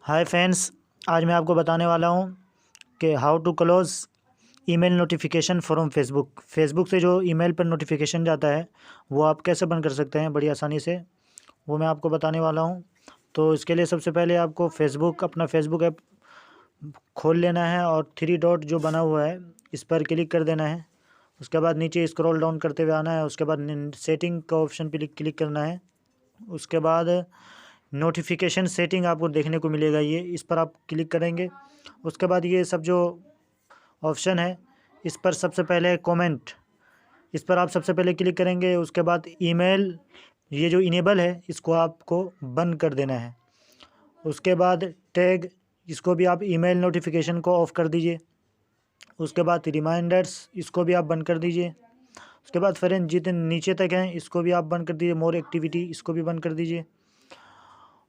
Hi friends, आज मैं आपको बताने वाला हूँ कि how to close email notification from Facebook से जो ईमेल पर नोटिफिकेशन जाता है वो आप कैसे बंद कर सकते हैं बड़ी आसानी से, वो मैं आपको बताने वाला हूँ। तो इसके लिए सबसे पहले आपको अपना फेसबुक ऐप खोल लेना है और थ्री डॉट जो बना हुआ है इस पर क्लिक कर देना है। उसके बाद नीचे स्क्रॉल डाउन करते हुए आना है। उसके बाद सेटिंग का ऑप्शन पर क्लिक करना है। उसके बाद नोटिफिकेशन सेटिंग आपको देखने को मिलेगा, ये इस पर आप क्लिक करेंगे। उसके बाद ये सब जो ऑप्शन है इस पर सबसे पहले कमेंट, इस पर आप सबसे पहले क्लिक करेंगे। उसके बाद ईमेल, ये जो इनेबल है इसको आपको बंद कर देना है। उसके बाद टैग, इसको भी आप ईमेल नोटिफिकेशन को ऑफ कर दीजिए। उसके बाद रिमाइंडर्स, इसको भी आप बंद कर दीजिए। उसके बाद फ्रेंड जितने नीचे तक हैं इसको भी आप बंद कर दीजिए। मोर एक्टिविटी, इसको भी बंद कर दीजिए।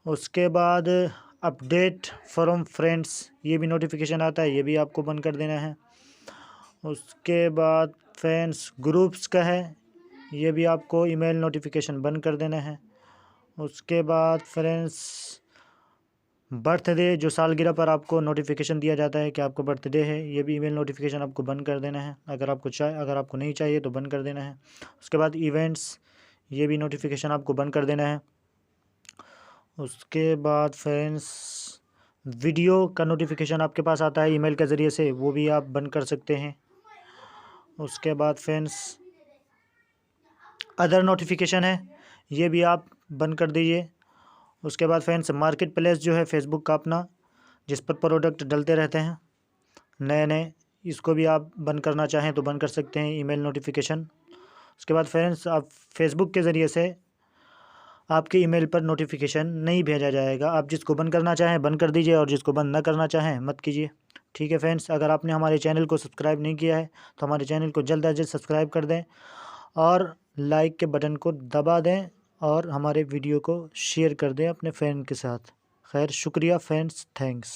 उसके बाद अपडेट फ्रॉम फ्रेंड्स, ये भी नोटिफिकेशन आता है, ये भी आपको बंद कर देना है। उसके बाद फ्रेंड्स ग्रुप्स का है, ये भी आपको ईमेल नोटिफिकेशन बंद कर देना है। उसके बाद फ्रेंड्स बर्थडे, जो सालगिरह पर आपको नोटिफिकेशन दिया जाता है कि आपको बर्थडे है, ये भी ईमेल नोटिफिकेशन आपको बंद कर देना है। अगर आपको नहीं चाहिए तो बंद कर देना है। उसके बाद इवेंट्स, ये भी नोटिफिकेशन आपको बंद कर देना है। उसके बाद फ्रेंड्स वीडियो का नोटिफिकेशन आपके पास आता है ईमेल के ज़रिए से, वो भी आप बंद कर सकते हैं। उसके बाद फ्रेंड्स अदर नोटिफिकेशन है, ये भी आप बंद कर दीजिए। उसके बाद फ्रेंड्स मार्केट प्लेस जो है फेसबुक का अपना, जिस पर प्रोडक्ट डलते रहते हैं नए नए, इसको भी आप बंद करना चाहें तो बंद कर सकते हैं ईमेल नोटिफिकेशन। उसके बाद फ्रेंड्स आप फेसबुक के ज़रिए से आपके ईमेल पर नोटिफिकेशन नहीं भेजा जाएगा। आप जिसको बंद करना चाहें बंद कर दीजिए और जिसको बंद ना करना चाहें मत कीजिए। ठीक है फ्रेंड्स, अगर आपने हमारे चैनल को सब्सक्राइब नहीं किया है तो हमारे चैनल को जल्द अज जल्द सब्सक्राइब कर दें और लाइक के बटन को दबा दें और हमारे वीडियो को शेयर कर दें अपने फ्रेंड के साथ। खैर, शुक्रिया फ्रेंड्स, थैंक्स।